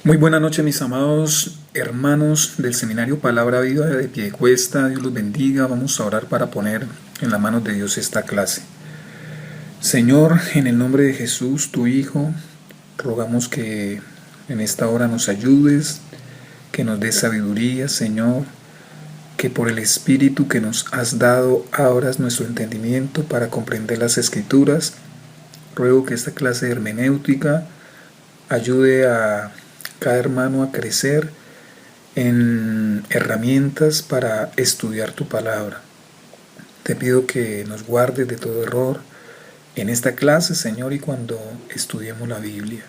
Muy buena noche, mis amados hermanos del Seminario Palabra Viva de Piedecuesta. Dios los bendiga. Vamos a orar para poner en las manos de Dios esta clase. Señor, en el nombre de Jesús, tu Hijo, rogamos que en esta hora nos ayudes, que nos des sabiduría, Señor, que por el Espíritu que nos has dado abras nuestro entendimiento para comprender las Escrituras. Ruego que esta clase de hermenéutica ayude a cada hermano a crecer en herramientas para estudiar tu palabra. Te pido que nos guardes de todo error en esta clase, Señor, y cuando estudiemos la Biblia.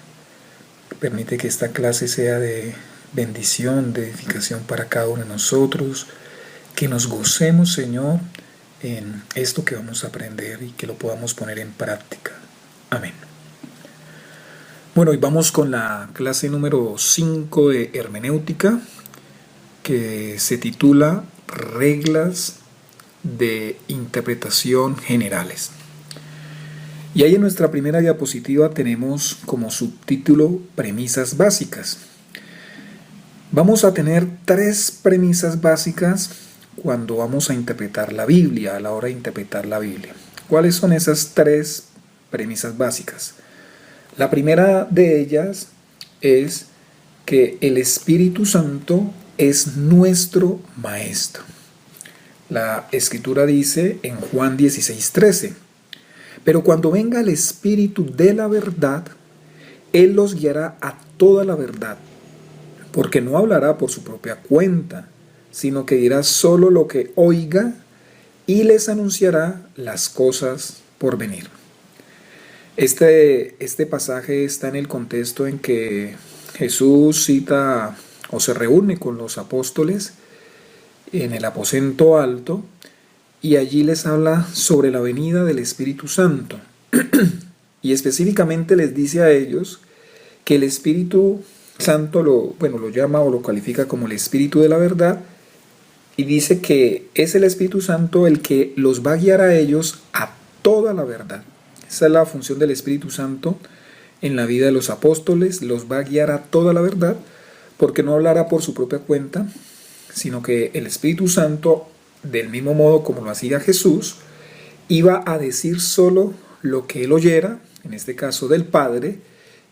Permite que esta clase sea de bendición, de edificación para cada uno de nosotros, que nos gocemos, Señor, en esto que vamos a aprender y que lo podamos poner en práctica. Amén. Bueno, hoy vamos con la clase número 5 de hermenéutica, que se titula Reglas de interpretación generales. Y ahí en nuestra primera diapositiva tenemos como subtítulo premisas básicas. Vamos a tener 3 premisas básicas cuando vamos a interpretar la Biblia, a la hora de interpretar la Biblia. ¿Cuáles son esas 3 premisas básicas? La primera de ellas es que el Espíritu Santo es nuestro Maestro. La Escritura dice en Juan 16:13, pero cuando venga el Espíritu de la verdad, Él los guiará a toda la verdad, porque no hablará por su propia cuenta, sino que dirá solo lo que oiga y les anunciará las cosas por venir. Este pasaje está en el contexto en que Jesús cita o se reúne con los apóstoles en el aposento alto y allí les habla sobre la venida del Espíritu Santo. Y específicamente les dice a ellos que el Espíritu Santo lo llama o lo califica como el Espíritu de la verdad, y dice que es el Espíritu Santo el que los va a guiar a ellos a toda la verdad. Esa es la función del Espíritu Santo en la vida de los apóstoles, los va a guiar a toda la verdad, porque no hablará por su propia cuenta, sino que el Espíritu Santo, del mismo modo como lo hacía Jesús, iba a decir solo lo que él oyera, en este caso del Padre,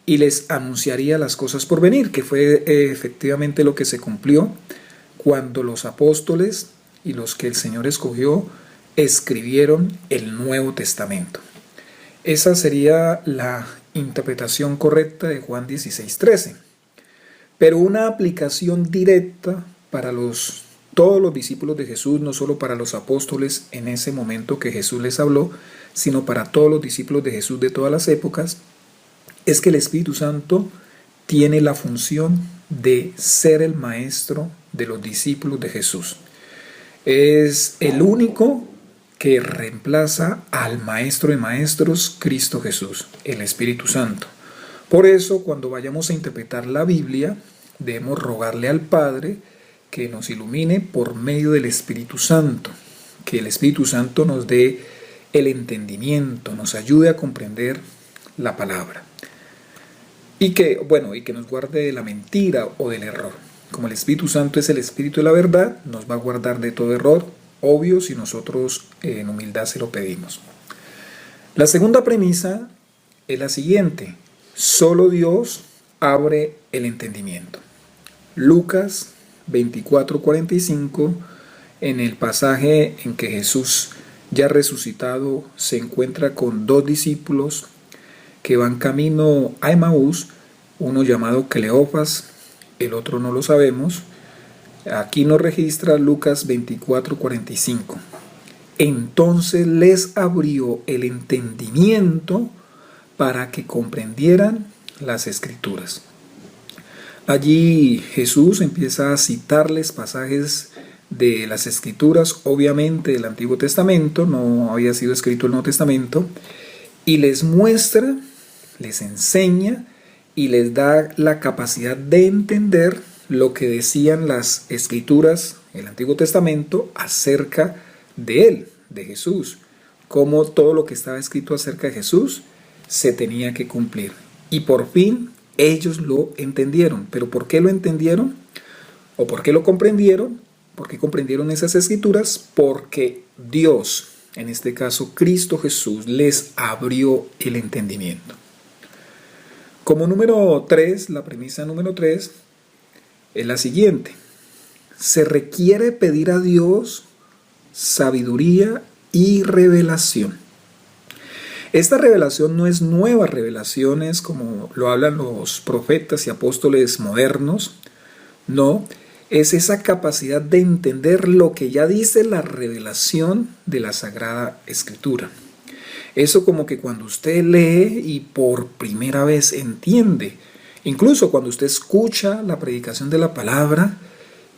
y les anunciaría las cosas por venir, que fue efectivamente lo que se cumplió cuando los apóstoles y los que el Señor escogió escribieron el Nuevo Testamento. Esa sería la interpretación correcta de Juan 16:13. Pero una aplicación directa para todos los discípulos de Jesús, no solo para los apóstoles en ese momento que Jesús les habló, sino para todos los discípulos de Jesús de todas las épocas, es que el Espíritu Santo tiene la función de ser el maestro de los discípulos de Jesús. Es el único que reemplaza al Maestro de Maestros, Cristo Jesús, el Espíritu Santo. Por eso, cuando vayamos a interpretar la Biblia, debemos rogarle al Padre que nos ilumine por medio del Espíritu Santo, que el Espíritu Santo nos dé el entendimiento, nos ayude a comprender la palabra. Y que nos guarde de la mentira o del error. Como el Espíritu Santo es el Espíritu de la verdad, nos va a guardar de todo error, obvio, si nosotros en humildad se lo pedimos. La segunda premisa es la siguiente: solo Dios abre el entendimiento. Lucas 24:45, en el pasaje en que Jesús, ya resucitado, se encuentra con 2 discípulos que van camino a Emaús, uno llamado Cleofas, el otro no lo sabemos. Aquí nos registra Lucas 24:45. Entonces les abrió el entendimiento para que comprendieran las Escrituras. Allí Jesús empieza a citarles pasajes de las Escrituras, obviamente del Antiguo Testamento, no había sido escrito el Nuevo Testamento, y les muestra, les enseña y les da la capacidad de entender lo que decían las Escrituras, el Antiguo Testamento, acerca de Él, de Jesús, cómo todo lo que estaba escrito acerca de Jesús se tenía que cumplir. Y por fin Ellos lo entendieron. ¿Pero por qué lo entendieron? ¿O por qué lo comprendieron? ¿Por qué comprendieron esas escrituras? Porque Dios, en este caso Cristo Jesús, les abrió el entendimiento. Como número 3, la premisa número 3 es la siguiente. Se requiere pedir a Dios sabiduría y revelación. Esta revelación no es nueva revelación, es como lo hablan los profetas y apóstoles modernos. No, es esa capacidad de entender lo que ya dice la revelación de la Sagrada Escritura. Eso como que cuando usted lee y por primera vez entiende, incluso cuando usted escucha la predicación de la palabra,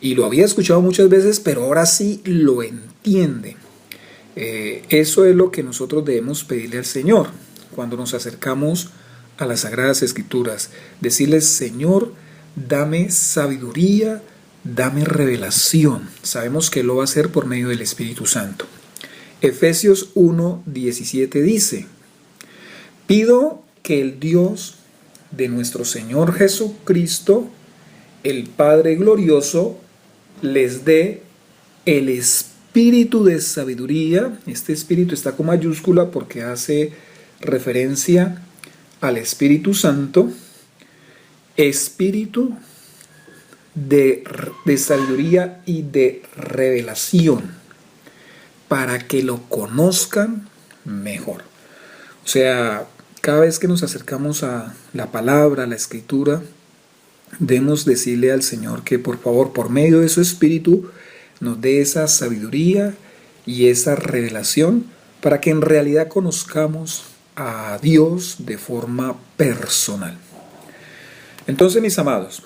y lo había escuchado muchas veces, pero ahora sí lo entiende. Eso es lo que nosotros debemos pedirle al Señor cuando nos acercamos a las Sagradas Escrituras. Decirle, Señor, dame sabiduría, dame revelación. Sabemos que lo va a hacer por medio del Espíritu Santo. Efesios 1:17 dice, pido que el Dios de nuestro Señor Jesucristo, el Padre glorioso, les dé el espíritu de sabiduría. Este espíritu está con mayúscula porque hace referencia al Espíritu Santo. Espíritu de sabiduría y de revelación para que lo conozcan mejor. O sea, cada vez que nos acercamos a la palabra, a la escritura, debemos decirle al Señor que por favor, por medio de su Espíritu, nos dé esa sabiduría y esa revelación para que en realidad conozcamos a Dios de forma personal. Entonces, mis amados,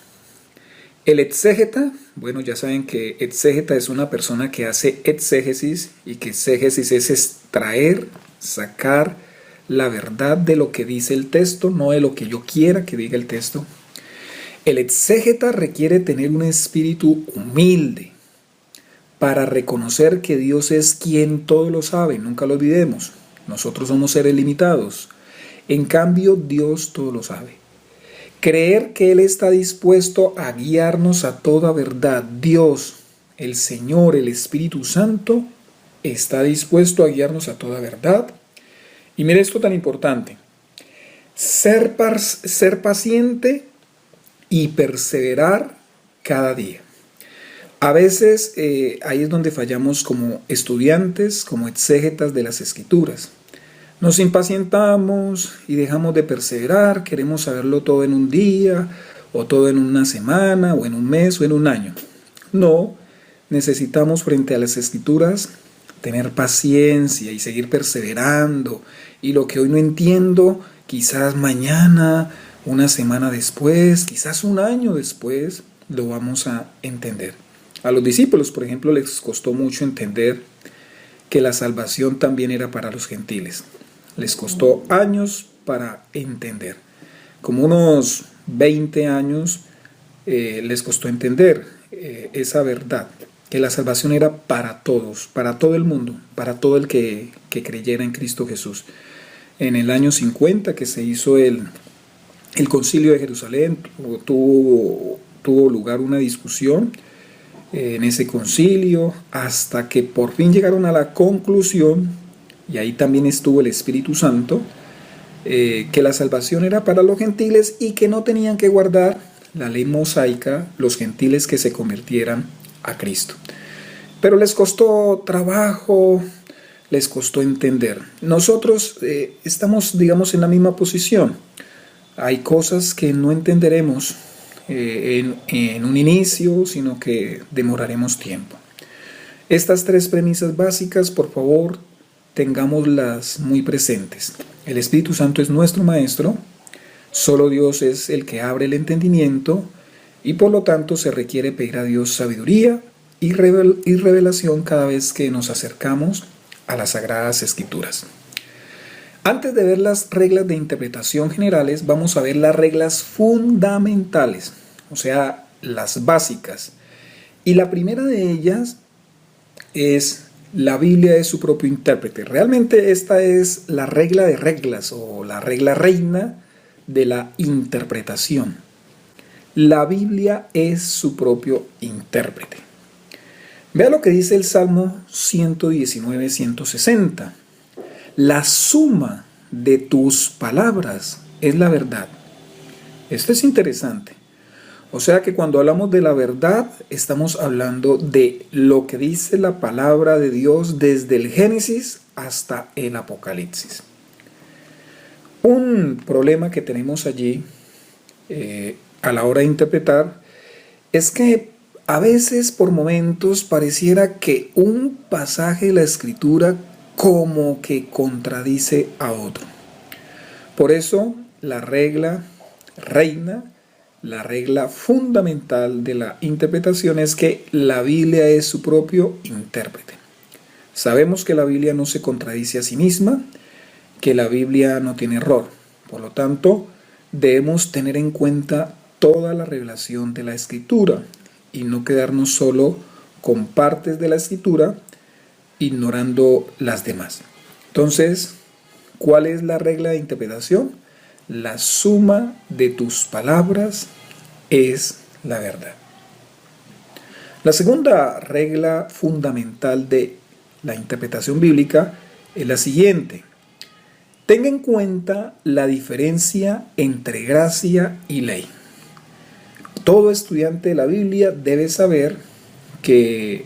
el exégeta, bueno, ya saben que exégeta es una persona que hace exégesis y que exégesis es extraer, sacar la verdad de lo que dice el texto, no de lo que yo quiera que diga el texto. El exégeta requiere tener un espíritu humilde para reconocer que Dios es quien todo lo sabe, nunca lo olvidemos. Nosotros somos seres limitados, en cambio Dios todo lo sabe. Creer que Él está dispuesto a guiarnos a toda verdad. Dios, el Señor, el Espíritu Santo, está dispuesto a guiarnos a toda verdad. Y mire esto tan importante. Ser paciente y perseverar cada día. A veces ahí es donde fallamos como estudiantes, como exégetas de las Escrituras. Nos impacientamos y dejamos de perseverar, queremos saberlo todo en un día, o todo en una semana, o en un mes, o en un año. No, necesitamos frente a las Escrituras tener paciencia y seguir perseverando. Y lo que hoy no entiendo, quizás mañana, una semana después, quizás un año después, lo vamos a entender. A los discípulos, por ejemplo, les costó mucho entender que la salvación también era para los gentiles. Les costó años para entender. Como unos 20 años les costó entender esa verdad, que la salvación era para todos, para todo el mundo, para todo el que creyera en Cristo Jesús. En el año 50 que se hizo el concilio de Jerusalén, tuvo lugar una discusión en ese concilio, hasta que por fin llegaron a la conclusión, y ahí también estuvo el Espíritu Santo, que la salvación era para los gentiles y que no tenían que guardar la ley mosaica los gentiles que se convirtieran a Cristo. Pero les costó trabajo, les costó entender. Nosotros estamos, digamos, en la misma posición. Hay cosas que no entenderemos en un inicio, sino que demoraremos tiempo. Estas tres premisas básicas, por favor, tengámoslas muy presentes. El Espíritu Santo es nuestro Maestro, solo Dios es el que abre el entendimiento y por lo tanto se requiere pedir a Dios sabiduría y revelación cada vez que nos acercamos a las Sagradas Escrituras. Antes de ver las reglas de interpretación generales, vamos a ver las reglas fundamentales, o sea, las básicas. Y la primera de ellas es: la Biblia es su propio intérprete. Realmente esta es la regla de reglas o la regla reina de la interpretación. La Biblia es su propio intérprete. Vea lo que dice el Salmo 119-160. La suma de tus palabras es la verdad. Esto es interesante. O sea que cuando hablamos de la verdad, estamos hablando de lo que dice la palabra de Dios desde el Génesis hasta el Apocalipsis. Un problema que tenemos allí a la hora de interpretar es que a veces por momentos pareciera que un pasaje de la Escritura como que contradice a otro. Por eso la regla reina, la regla fundamental de la interpretación es que la Biblia es su propio intérprete. Sabemos que la Biblia no se contradice a sí misma, que la Biblia no tiene error. Por lo tanto, debemos tener en cuenta toda la revelación de la Escritura y no quedarnos solo con partes de la Escritura, ignorando las demás. Entonces, ¿cuál es la regla de interpretación? La suma de tus palabras es la verdad. La segunda regla fundamental de la interpretación bíblica es la siguiente. Tenga en cuenta la diferencia entre gracia y ley. Todo estudiante de la Biblia debe saber que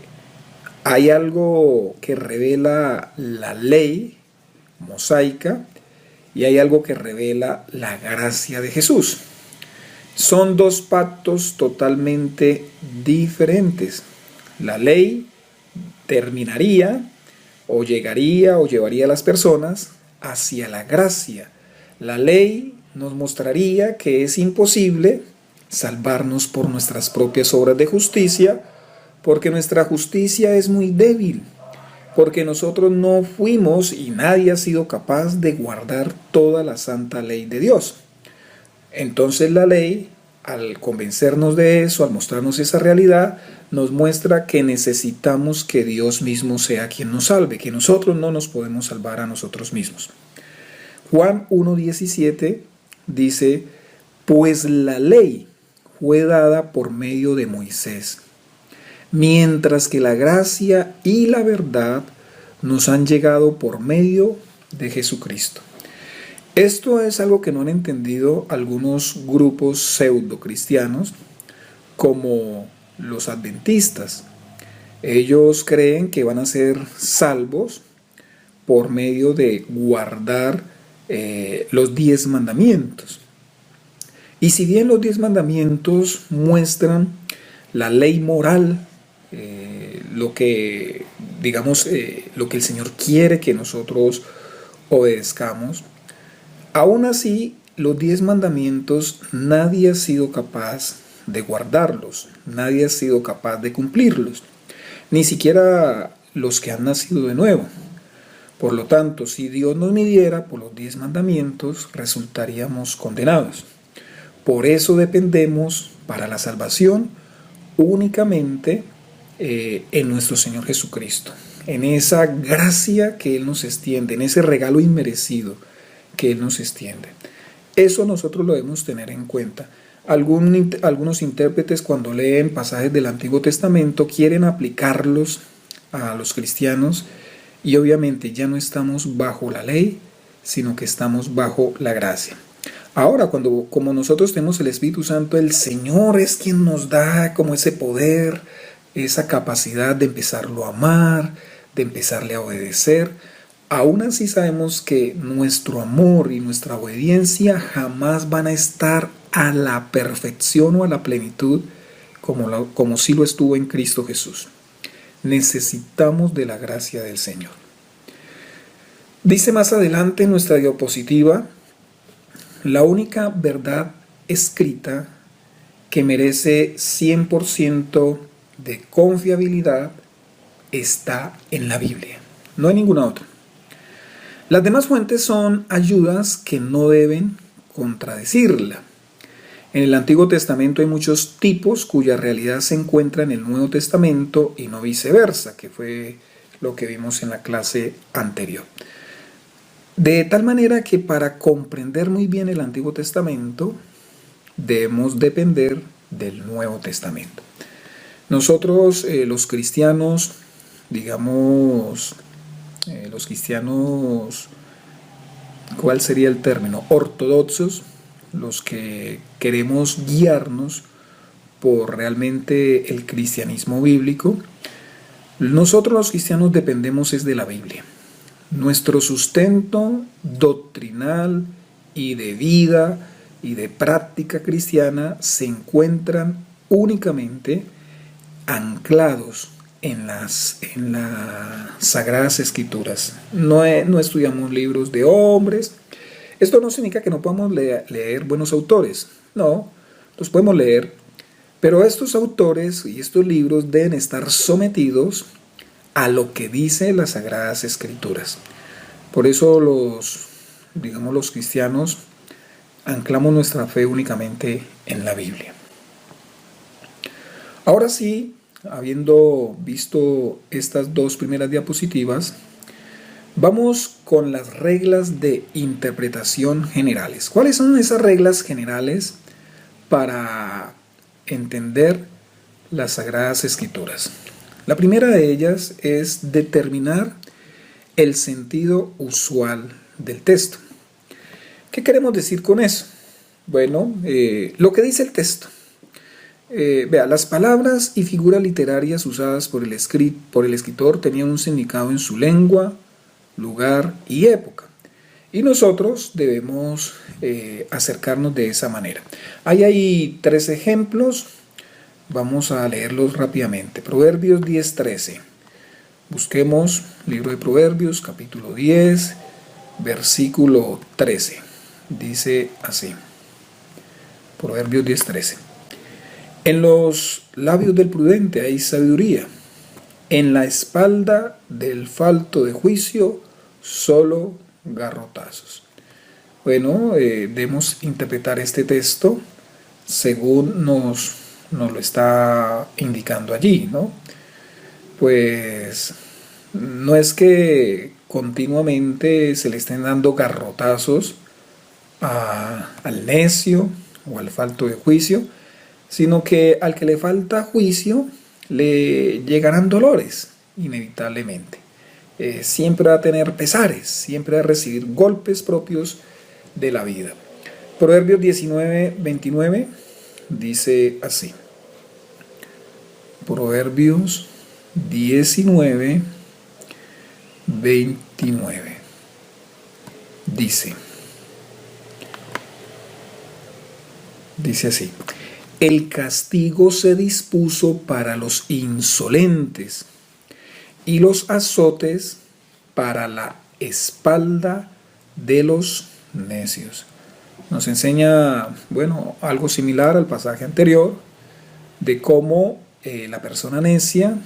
hay algo que revela la ley mosaica y hay algo que revela la gracia de Jesús. Son dos pactos totalmente diferentes. La ley terminaría o llegaría o llevaría a las personas hacia la gracia. La ley nos mostraría que es imposible salvarnos por nuestras propias obras de justicia, porque nuestra justicia es muy débil, porque nosotros no fuimos y nadie ha sido capaz de guardar toda la santa ley de Dios. Entonces la ley, al convencernos de eso, al mostrarnos esa realidad, nos muestra que necesitamos que Dios mismo sea quien nos salve, que nosotros no nos podemos salvar a nosotros mismos. Juan 1:17 dice, pues la ley fue dada por medio de Moisés, mientras que la gracia y la verdad nos han llegado por medio de Jesucristo. Esto es algo que no han entendido algunos grupos pseudo cristianos, como los adventistas. Ellos creen que van a ser salvos por medio de guardar los 10 mandamientos. Y si bien los 10 mandamientos muestran la ley moral, lo que el Señor quiere que nosotros obedezcamos, aún así los 10 mandamientos nadie ha sido capaz de guardarlos, nadie ha sido capaz de cumplirlos, ni siquiera los que han nacido de nuevo. Por lo tanto, si Dios nos midiera por los 10 mandamientos, resultaríamos condenados. Por eso dependemos para la salvación únicamente en nuestro Señor Jesucristo, en esa gracia que Él nos extiende, en ese regalo inmerecido que Él nos extiende. Eso nosotros lo debemos tener en cuenta. Algunos intérpretes, cuando leen pasajes del Antiguo Testamento, quieren aplicarlos a los cristianos y obviamente ya no estamos bajo la ley, sino que estamos bajo la gracia. Ahora, como nosotros tenemos el Espíritu Santo, el Señor es quien nos da como ese poder, esa capacidad de empezarlo a amar, de empezarle a obedecer. Aún así sabemos que nuestro amor y nuestra obediencia jamás van a estar a la perfección o a la plenitud como sí lo estuvo en Cristo Jesús. Necesitamos de la gracia del Señor. Dice más adelante en nuestra diapositiva, la única verdad escrita que merece 100% de confiabilidad está en la Biblia, no hay ninguna otra. Las demás fuentes son ayudas que no deben contradecirla. En el Antiguo Testamento hay muchos tipos cuya realidad se encuentra en el Nuevo Testamento y no viceversa, que fue lo que vimos en la clase anterior. De tal manera que para comprender muy bien el Antiguo Testamento, debemos depender del Nuevo Testamento. Nosotros, los cristianos, digamos, los cristianos, ¿cuál sería el término? Ortodoxos, los que queremos guiarnos por realmente el cristianismo bíblico. Nosotros los cristianos dependemos es de la Biblia. Nuestro sustento doctrinal y de vida y de práctica cristiana se encuentran únicamente anclados en las Sagradas Escrituras. No estudiamos libros de hombres. Esto no significa que no podamos leer buenos autores. No, los podemos leer. Pero estos autores y estos libros deben estar sometidos a lo que dice las Sagradas Escrituras. Por eso los cristianos anclamos nuestra fe únicamente en la Biblia. Ahora sí, habiendo visto estas dos primeras diapositivas, vamos con las reglas de interpretación generales. ¿Cuáles son esas reglas generales para entender las Sagradas Escrituras? La primera de ellas es determinar el sentido usual del texto. ¿Qué queremos decir con eso? Bueno, lo que dice el texto. Vea, las palabras y figuras literarias usadas por el escritor tenían un significado en su lengua, lugar y época. Y nosotros debemos acercarnos de esa manera. Hay 3 ejemplos. Vamos a leerlos rápidamente. Proverbios 10:13. Busquemos libro de Proverbios, capítulo 10, versículo 13. Dice así. Proverbios 10:13. En los labios del prudente hay sabiduría. En la espalda del falto de juicio, solo garrotazos. Bueno, debemos interpretar este texto según nos lo está indicando allí, ¿no? Pues no es que continuamente se le estén dando garrotazos al necio o al falto de juicio, sino que al que le falta juicio le llegarán dolores, inevitablemente. Siempre va a tener pesares, siempre va a recibir golpes propios de la vida. Proverbios 19:29 dice así. Proverbios 19:29 dice así: el castigo se dispuso para los insolentes y los azotes para la espalda de los necios. Nos enseña, bueno, algo similar al pasaje anterior de cómo la persona necia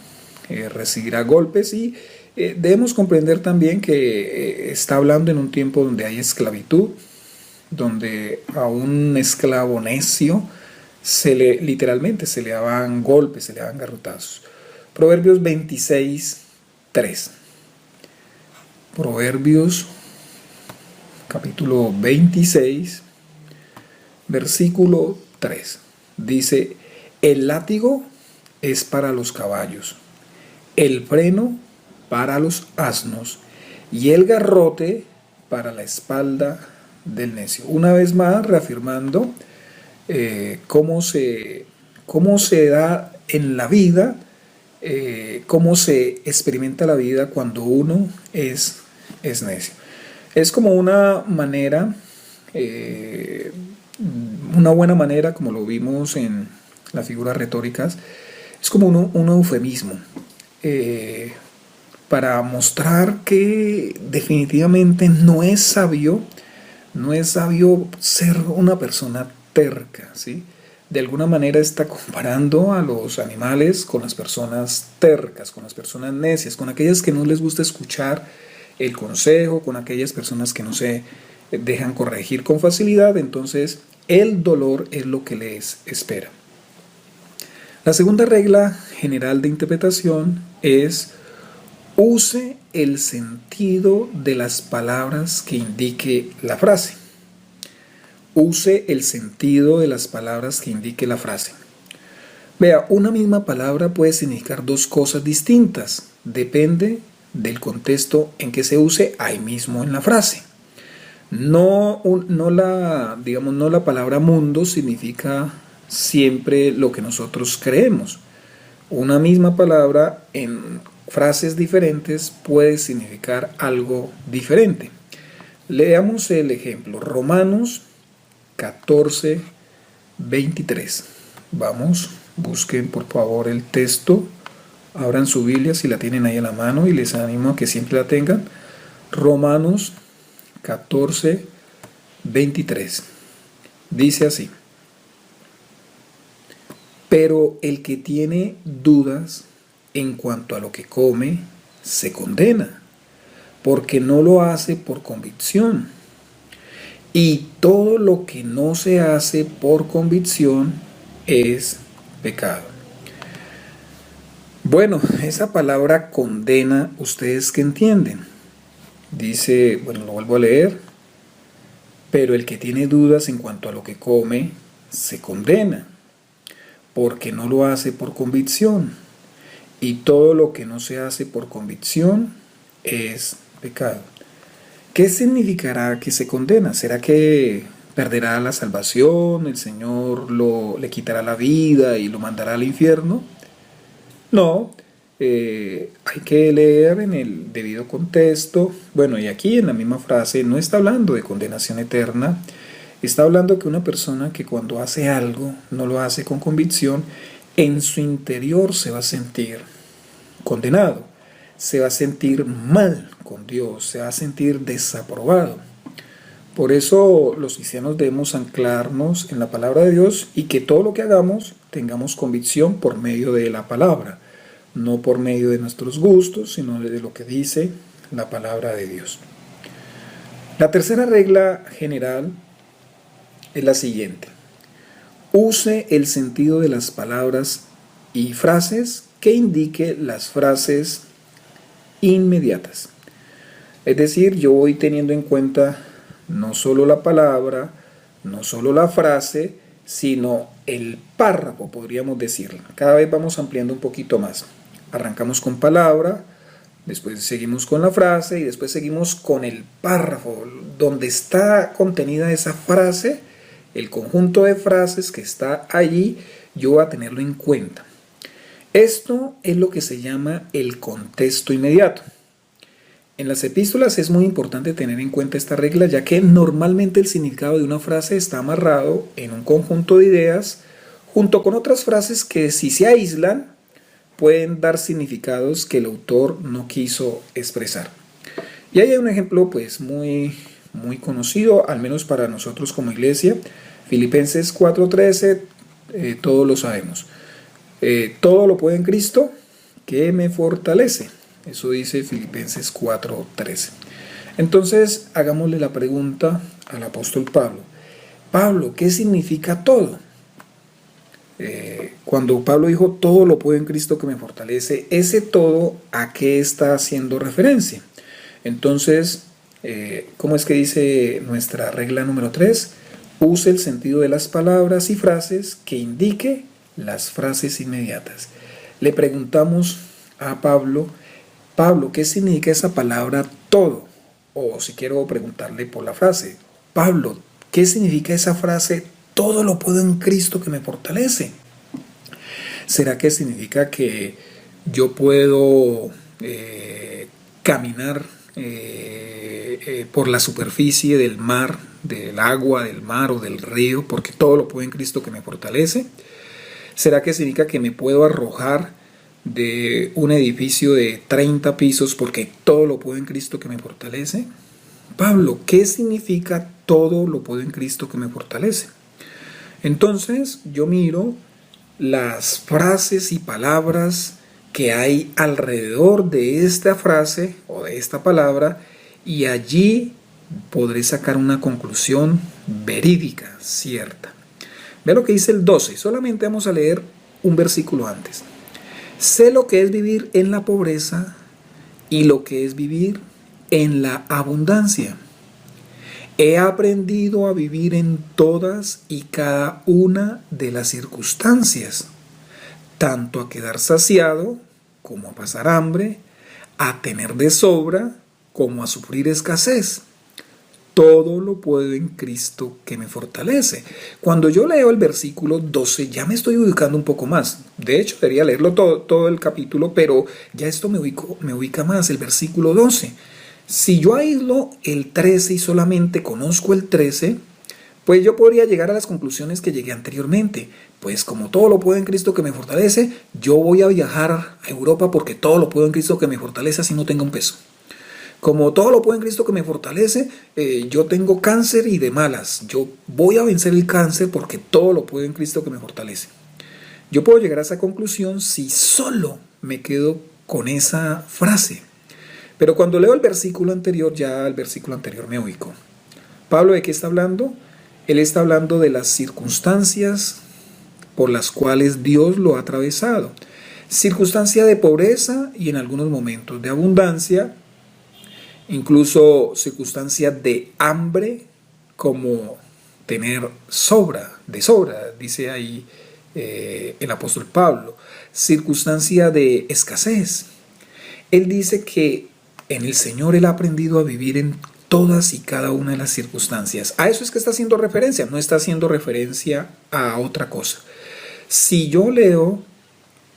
recibirá golpes, y debemos comprender también que está hablando en un tiempo donde hay esclavitud, donde a un esclavo necio literalmente se le daban golpes, se le daban garrotazos. Proverbios 26:3. Proverbios capítulo 26, versículo 3. Dice: el látigo es para los caballos, el freno para los asnos y el garrote para la espalda del necio. Una vez más reafirmando cómo se da en la vida, cómo se experimenta la vida cuando uno es necio. Es como una manera, una buena manera, como lo vimos en las figuras retóricas, es como un eufemismo para mostrar que definitivamente no es sabio ser una persona terca, ¿sí? De alguna manera está comparando a los animales con las personas tercas, con las personas necias, con aquellas que no les gusta escuchar el consejo, con aquellas personas que no se dejan corregir con facilidad. Entonces el dolor es lo que les espera. La segunda regla general de interpretación es use el sentido de las palabras que indique la frase. Use el sentido de las palabras que indique la frase. Vea, una misma palabra puede significar dos cosas distintas. Depende del contexto en que se use ahí mismo en la frase. No la palabra mundo significa siempre lo que nosotros creemos. Una misma palabra en frases diferentes puede significar algo diferente. Leamos el ejemplo. Romanos 14, 23. Vamos, busquen por favor el texto. Abran su Biblia si la tienen ahí a la mano y les animo a que siempre la tengan. Romanos 14, 23. Dice así: pero el que tiene dudas en cuanto a lo que come, se condena, porque no lo hace por convicción. Y todo lo que no se hace por convicción es pecado. Bueno, esa palabra condena, ¿ustedes qué entienden? Dice, bueno, lo vuelvo a leer. Pero el que tiene dudas en cuanto a lo que come, se condena, porque no lo hace por convicción. Y todo lo que no se hace por convicción es pecado. ¿Qué significará que se condena? ¿Será que perderá la salvación? ¿El Señor le quitará la vida y lo mandará al infierno? No, hay que leer en el debido contexto. Bueno, y aquí en la misma frase no está hablando de condenación eterna. Está hablando que una persona que cuando hace algo no lo hace con convicción, en su interior se va a sentir condenado, se va a sentir mal con Dios, se va a sentir desaprobado. Por eso los cristianos debemos anclarnos en la palabra de Dios y que todo lo que hagamos tengamos convicción por medio de la palabra, no por medio de nuestros gustos, sino de lo que dice la palabra de Dios. La tercera regla general es la siguiente: use el sentido de las palabras y frases que indique las frases inmediatas. Es decir, yo voy teniendo en cuenta no solo la palabra, no solo la frase, sino el párrafo, podríamos decirlo. Cada vez vamos ampliando un poquito más. Arrancamos con palabra, después seguimos con la frase y después seguimos con el párrafo, donde está contenida esa frase, el conjunto de frases que está allí, yo voy a tenerlo en cuenta. Esto es lo que se llama el contexto inmediato. En las epístolas es muy importante tener en cuenta esta regla, ya que normalmente el significado de una frase está amarrado en un conjunto de ideas, junto con otras frases que, si se aíslan, pueden dar significados que el autor no quiso expresar. Y ahí hay un ejemplo pues muy conocido, al menos para nosotros como iglesia. Filipenses 4:13, todos lo sabemos. Todo lo puedo en Cristo que me fortalece. Eso dice Filipenses 4:13. Entonces, hagámosle la pregunta al apóstol Pablo. Pablo, ¿qué significa todo? Cuando Pablo dijo todo lo puedo en Cristo que me fortalece, ese todo, ¿a qué está haciendo referencia? Entonces, ¿cómo es que dice nuestra regla número 3? Use el sentido de las palabras y frases que indique las frases inmediatas. Le preguntamos a Pablo, ¿qué significa esa palabra todo? O si quiero preguntarle por la frase, Pablo, ¿qué significa esa frase todo lo puedo en Cristo que me fortalece? ¿Será que significa que yo puedo caminar por la superficie del mar, del agua, del mar o del río, porque todo lo puedo en Cristo que me fortalece? ¿Será que significa que me puedo arrojar de un edificio de 30 pisos porque todo lo puedo en Cristo que me fortalece? Pablo, ¿qué significa todo lo puedo en Cristo que me fortalece? Entonces yo miro las frases y palabras que hay alrededor de esta frase o de esta palabra y allí podré sacar una conclusión verídica, cierta. Ve lo que dice el 12, solamente vamos a leer un versículo antes. Sé lo que es vivir en la pobreza y lo que es vivir en la abundancia. He aprendido a vivir en todas y cada una de las circunstancias, tanto a quedar saciado como a pasar hambre, a tener de sobra como a sufrir escasez. Todo lo puedo en Cristo que me fortalece. Cuando yo leo el versículo 12, ya me estoy ubicando un poco más. De hecho, debería leerlo todo el capítulo, pero ya esto me ubica más, el versículo 12. Si yo aíslo el 13 y solamente conozco el 13, pues yo podría llegar a las conclusiones que llegué anteriormente. Pues como todo lo puedo en Cristo que me fortalece, yo voy a viajar a Europa porque todo lo puedo en Cristo que me fortalece así no tenga un peso. Como todo lo puedo en Cristo que me fortalece, yo tengo cáncer y de malas. Yo voy a vencer el cáncer porque todo lo puedo en Cristo que me fortalece. Yo puedo llegar a esa conclusión si solo me quedo con esa frase. Pero cuando leo el versículo anterior, ya el versículo anterior me ubico. ¿Pablo de qué está hablando? Él está hablando de las circunstancias por las cuales Dios lo ha atravesado. Circunstancia de pobreza y en algunos momentos de abundancia, incluso circunstancias de hambre, como tener de sobra, dice ahí el apóstol Pablo. Circunstancia de escasez. Él dice que en el Señor él ha aprendido a vivir en todas y cada una de las circunstancias. A eso es que está haciendo referencia, no está haciendo referencia a otra cosa. Si yo leo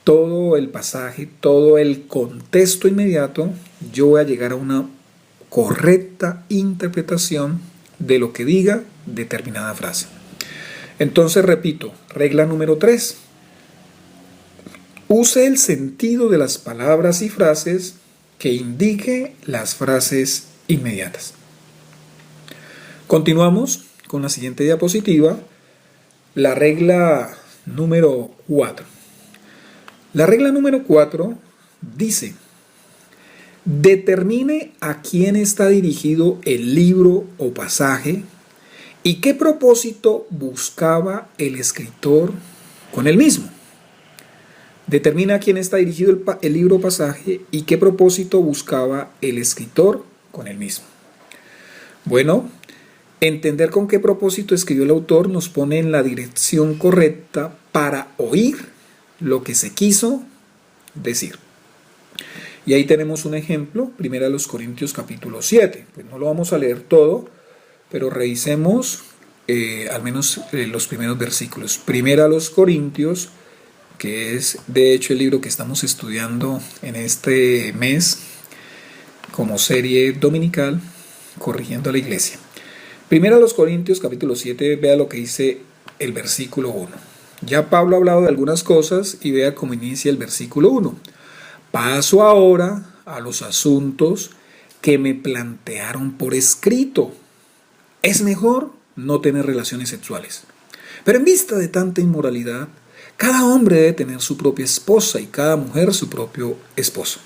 todo el pasaje, todo el contexto inmediato, yo voy a llegar a una correcta interpretación de lo que diga determinada frase. Entonces, repito, regla número 3. Use el sentido de las palabras y frases que indique las frases inmediatas. Continuamos con la siguiente diapositiva, la regla número 4. La regla número 4 dice: determine a quién está dirigido el libro o pasaje y qué propósito buscaba el escritor con el mismo. Determina a quién está dirigido el libro o pasaje y qué propósito buscaba el escritor con el mismo. Bueno, entender con qué propósito escribió el autor nos pone en la dirección correcta para oír lo que se quiso decir. Y ahí tenemos un ejemplo, 1 Corintios capítulo 7. Pues no lo vamos a leer todo, pero revisemos al menos los primeros versículos. 1 Corintios, que es de hecho el libro que estamos estudiando en este mes como serie dominical, corrigiendo a la iglesia. 1 Corintios capítulo 7, vea lo que dice el versículo 1. Ya Pablo ha hablado de algunas cosas y vea cómo inicia el versículo 1. Paso ahora a los asuntos que me plantearon por escrito. Es mejor no tener relaciones sexuales. Pero en vista de tanta inmoralidad, cada hombre debe tener su propia esposa y cada mujer su propio esposo.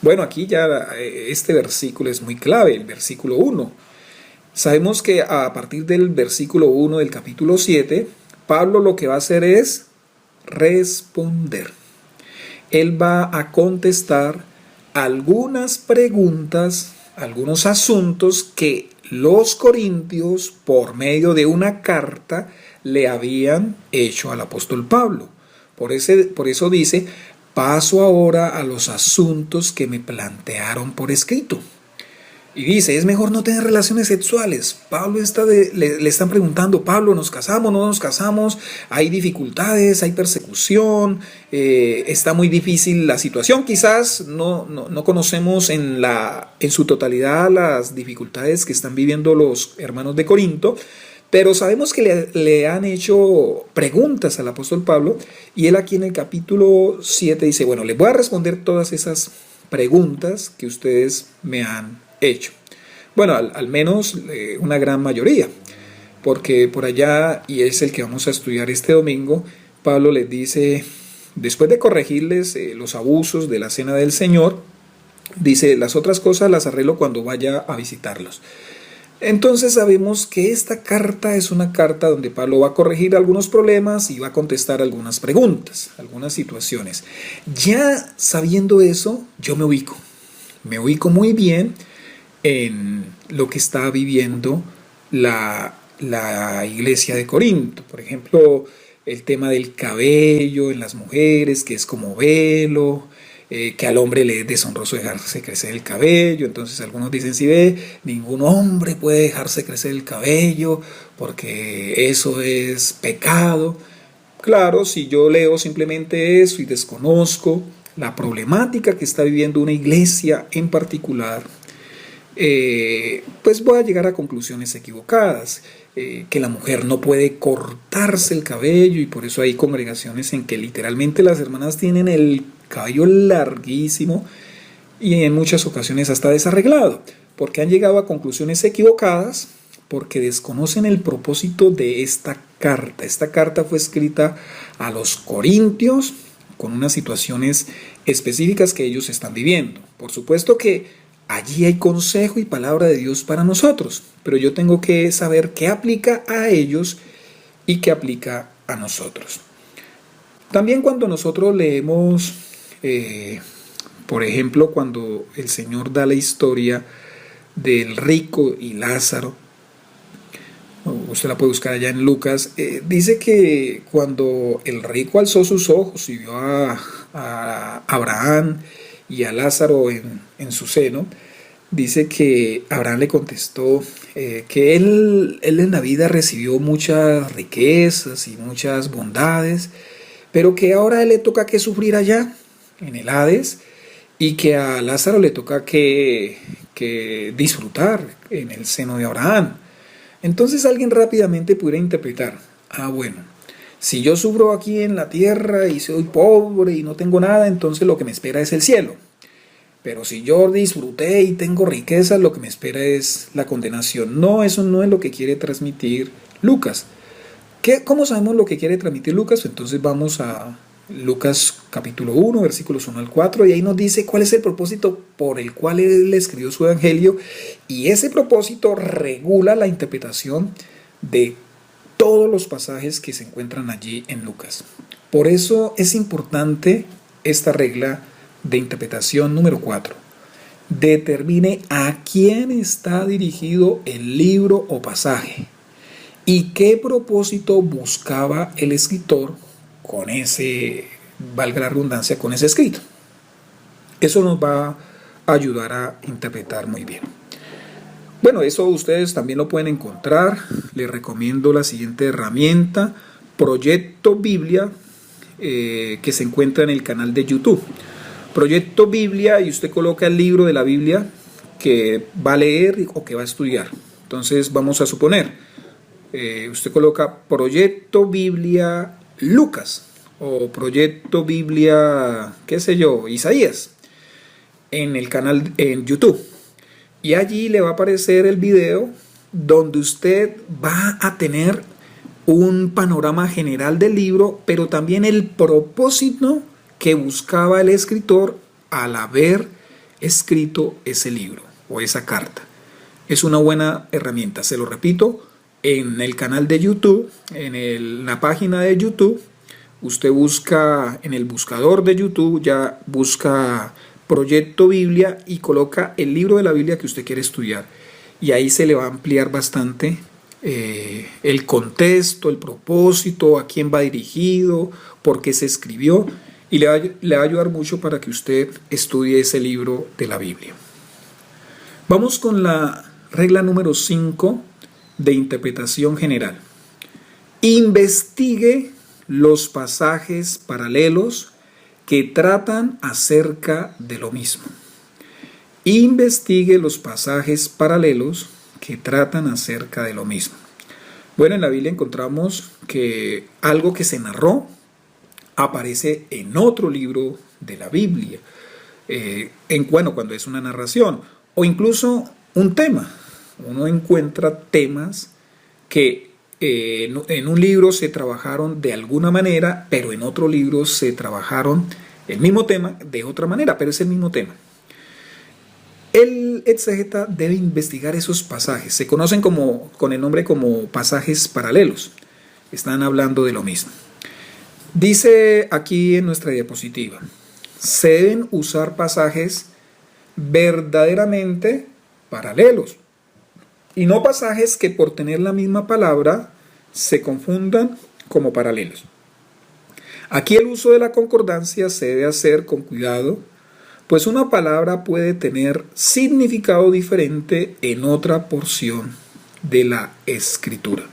Bueno, aquí ya este versículo es muy clave, el versículo 1. Sabemos que a partir del versículo 1 del capítulo 7, Pablo lo que va a hacer es responder. Él va a contestar algunas preguntas, algunos asuntos que los corintios, por medio de una carta, le habían hecho al apóstol Pablo. Por eso dice: paso ahora a los asuntos que me plantearon por escrito. Y dice, es mejor no tener relaciones sexuales. Pablo le están preguntando: Pablo, ¿nos casamos? ¿No nos casamos? Hay dificultades, hay persecución, está muy difícil la situación. Quizás no conocemos en su totalidad las dificultades que están viviendo los hermanos de Corinto, pero sabemos que le han hecho preguntas al apóstol Pablo, y él aquí en el capítulo 7 dice: bueno, les voy a responder todas esas preguntas que ustedes me han hecho. Bueno, al menos una gran mayoría, porque por allá, y es el que vamos a estudiar este domingo, Pablo les dice, después de corregirles los abusos de la cena del Señor, dice: las otras cosas las arreglo cuando vaya a visitarlos. Entonces sabemos que esta carta es una carta donde Pablo va a corregir algunos problemas y va a contestar algunas preguntas, algunas situaciones. Ya sabiendo eso, yo me ubico. Me ubico muy bien en lo que está viviendo la iglesia de Corinto. Por ejemplo, el tema del cabello en las mujeres, que es como velo, que al hombre le es deshonroso dejarse crecer el cabello. Entonces algunos dicen, si ve, ningún hombre puede dejarse crecer el cabello porque eso es pecado. Claro, si yo leo simplemente eso y desconozco la problemática que está viviendo una iglesia en particular, pues voy a llegar a conclusiones equivocadas, que la mujer no puede cortarse el cabello y por eso hay congregaciones en que literalmente las hermanas tienen el cabello larguísimo y en muchas ocasiones hasta desarreglado, porque han llegado a conclusiones equivocadas porque desconocen el propósito de esta carta. Esta carta fue escrita a los corintios con unas situaciones específicas que ellos están viviendo. Por supuesto que allí hay consejo y palabra de Dios para nosotros, pero yo tengo que saber qué aplica a ellos y qué aplica a nosotros. También cuando nosotros leemos, por ejemplo, cuando el Señor da la historia del rico y Lázaro, usted la puede buscar allá en Lucas, dice que cuando el rico alzó sus ojos y vio a Abraham y a Lázaro en su seno, dice que Abraham le contestó que él en la vida recibió muchas riquezas y muchas bondades, pero que ahora a él le toca que sufrir allá, en el Hades, y que a Lázaro le toca que disfrutar en el seno de Abraham. Entonces alguien rápidamente pudiera interpretar, bueno, si yo sufro aquí en la tierra y soy pobre y no tengo nada, entonces lo que me espera es el cielo. Pero si yo disfruté y tengo riqueza, lo que me espera es la condenación. No, eso no es lo que quiere transmitir Lucas. ¿Cómo sabemos lo que quiere transmitir Lucas? Entonces vamos a Lucas capítulo 1, versículos 1 al 4, y ahí nos dice cuál es el propósito por el cual él escribió su evangelio, y ese propósito regula la interpretación de todos los pasajes que se encuentran allí en Lucas. Por eso es importante esta regla de interpretación número 4. Determine a quién está dirigido el libro o pasaje y qué propósito buscaba el escritor con ese, valga la redundancia, con ese escrito. Eso nos va a ayudar a interpretar muy bien. Bueno, eso ustedes también lo pueden encontrar. Les recomiendo la siguiente herramienta, Proyecto Biblia, que se encuentra en el canal de YouTube. Proyecto Biblia, y usted coloca el libro de la Biblia que va a leer o que va a estudiar. Entonces vamos a suponer, usted coloca Proyecto Biblia Lucas o Proyecto Biblia, qué sé yo, Isaías, en el canal en YouTube. Y allí le va a aparecer el video donde usted va a tener un panorama general del libro, pero también el propósito que buscaba el escritor al haber escrito ese libro o esa carta. Es una buena herramienta, se lo repito, en el canal de YouTube, en la página de YouTube, usted busca en el buscador de YouTube, ya busca Proyecto Biblia y coloca el libro de la Biblia que usted quiere estudiar. Y ahí se le va a ampliar bastante el contexto, el propósito, a quién va dirigido, por qué se escribió, y le va a ayudar mucho para que usted estudie ese libro de la Biblia. Vamos con la regla número 5 de interpretación general. Investigue los pasajes paralelos que tratan acerca de lo mismo. Investigue los pasajes paralelos que tratan acerca de lo mismo. Bueno, en la Biblia encontramos que algo que se narró aparece en otro libro de la Biblia. Cuando es una narración o incluso un tema. Uno encuentra temas que en un libro se trabajaron de alguna manera, pero en otro libro se trabajaron el mismo tema de otra manera, pero es el mismo tema. El exégeta debe investigar esos pasajes. Se conocen con el nombre como pasajes paralelos. Están hablando de lo mismo. Dice aquí en nuestra diapositiva, se deben usar pasajes verdaderamente paralelos, y no pasajes que por tener la misma palabra se confundan como paralelos. Aquí el uso de la concordancia se debe hacer con cuidado, pues una palabra puede tener significado diferente en otra porción de la escritura.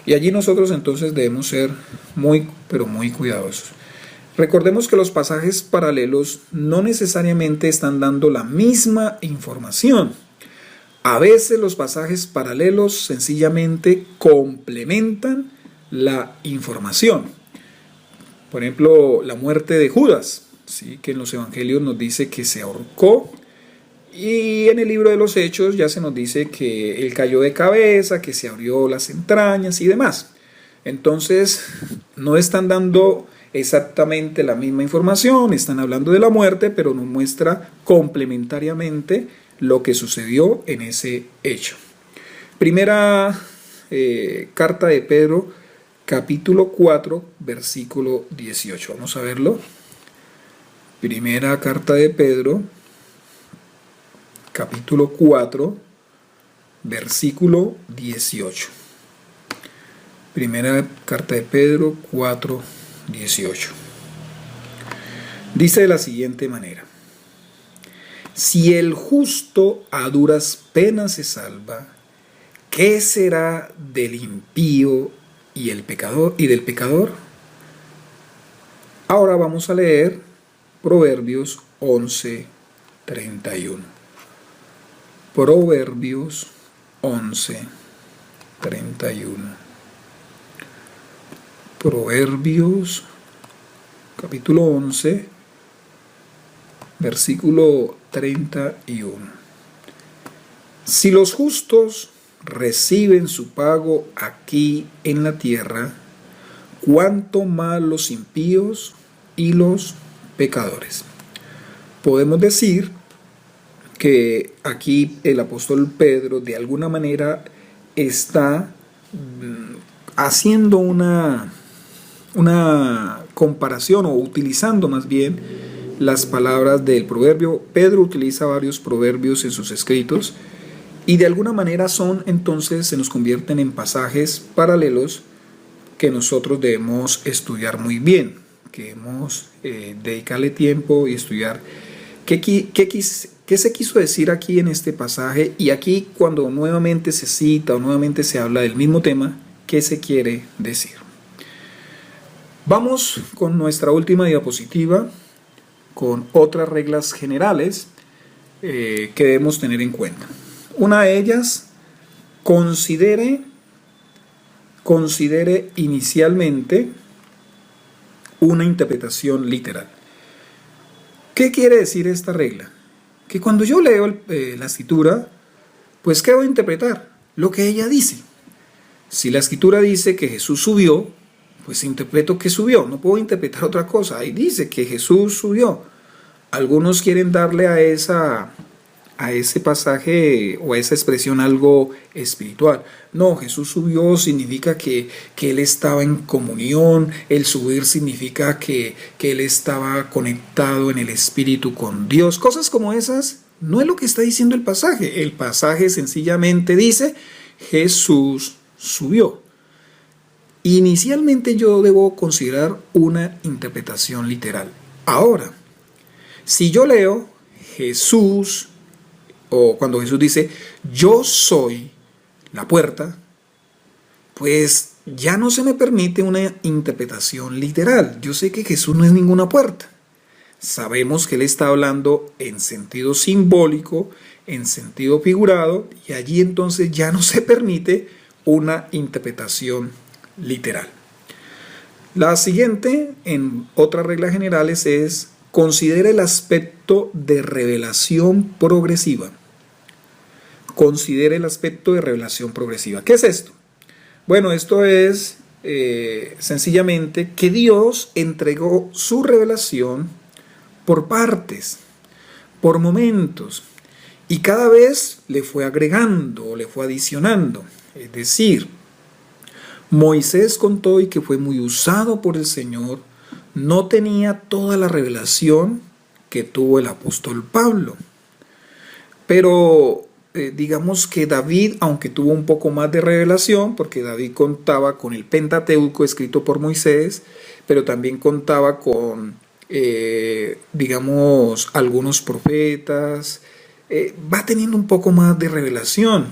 Y allí nosotros entonces debemos ser muy, pero muy cuidadosos. Recordemos que los pasajes paralelos no necesariamente están dando la misma información. A veces los pasajes paralelos sencillamente complementan la información. Por ejemplo, la muerte de Judas, ¿sí? Que en los evangelios nos dice que se ahorcó, y en el libro de los Hechos ya se nos dice que él cayó de cabeza, que se abrió las entrañas y demás. Entonces, no están dando exactamente la misma información, están hablando de la muerte, pero nos muestra complementariamente lo que sucedió en ese hecho. Primera carta de Pedro, capítulo 4, versículo 18. Vamos a verlo. Primera carta de Pedro, capítulo 4, versículo 18. Primera carta de Pedro 4, 18. Dice de la siguiente manera: si el justo a duras penas se salva, ¿qué será del impío y del pecador? Ahora vamos a leer Proverbios 11, 31. Proverbios 11, 31. Proverbios capítulo 11, versículo 31. Si los justos reciben su pago aquí en la tierra, cuánto más los impíos y los pecadores. Podemos decir que aquí el apóstol Pedro de alguna manera está haciendo una comparación, o utilizando más bien las palabras del proverbio. Pedro utiliza varios proverbios en sus escritos, y de alguna manera se nos convierten en pasajes paralelos que nosotros debemos estudiar muy bien, que debemos dedicarle tiempo y estudiar qué se quiso decir aquí en este pasaje, y aquí cuando nuevamente se cita o nuevamente se habla del mismo tema, qué se quiere decir. Vamos con nuestra última diapositiva, con otras reglas generales que debemos tener en cuenta. Una de ellas: considere inicialmente una interpretación literal. ¿Qué quiere decir esta regla? Que cuando yo leo la escritura, pues ¿qué voy a interpretar? Lo que ella dice. Si la escritura dice que Jesús subió, pues interpreto que subió, no puedo interpretar otra cosa. Ahí dice que Jesús subió. Algunos quieren darle a ese pasaje o a esa expresión algo espiritual. No, Jesús subió significa que Él estaba en comunión. El subir significa que Él estaba conectado en el espíritu con Dios. Cosas como esas no es lo que está diciendo el pasaje. El pasaje sencillamente dice: Jesús subió. Inicialmente yo debo considerar una interpretación literal. Ahora, si yo leo Jesús, o cuando Jesús dice yo soy la puerta, pues ya no se me permite una interpretación literal. Yo sé que Jesús no es ninguna puerta. Sabemos que Él está hablando en sentido simbólico, en sentido figurado, y allí entonces ya no se permite una interpretación literal. La siguiente, en otras reglas generales, es: considere el aspecto de revelación progresiva. Considere el aspecto de revelación progresiva. ¿Qué es esto? Bueno, esto es sencillamente que Dios entregó su revelación por partes, por momentos, y cada vez le fue agregando, le fue adicionando. Es decir, Moisés, con todo y que fue muy usado por el Señor, no tenía toda la revelación que tuvo el apóstol Pablo. Pero digamos que David, aunque tuvo un poco más de revelación, porque David contaba con el Pentateuco escrito por Moisés, pero también contaba con, digamos, algunos profetas, va teniendo un poco más de revelación.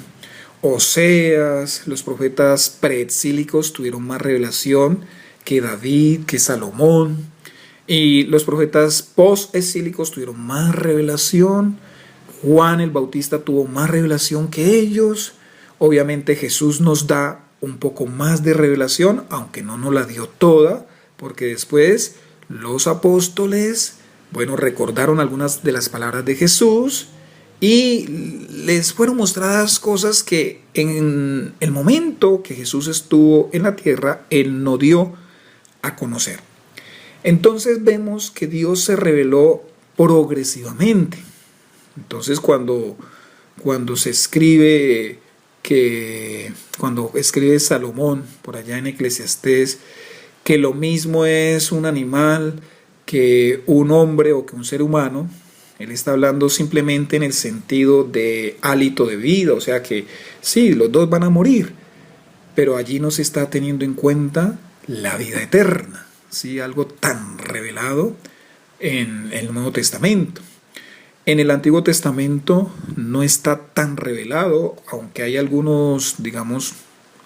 Oseas, los profetas preexílicos tuvieron más revelación que David, que Salomón, y los profetas post-exílicos tuvieron más revelación. Juan el Bautista tuvo más revelación que ellos. Obviamente Jesús nos da un poco más de revelación, aunque no nos la dio toda, porque después los apóstoles, bueno, recordaron algunas de las palabras de Jesús y les fueron mostradas cosas que en el momento que Jesús estuvo en la tierra, Él no dio a conocer. Entonces vemos que Dios se reveló progresivamente. Entonces cuando se escribe cuando escribe Salomón por allá en Eclesiastés, que lo mismo es un animal que un hombre o que un ser humano, él está hablando simplemente en el sentido de hálito de vida, o sea que sí, los dos van a morir, pero allí no se está teniendo en cuenta la vida eterna, ¿sí? Algo tan revelado en el Nuevo Testamento. En el Antiguo Testamento no está tan revelado, aunque hay algunos, digamos,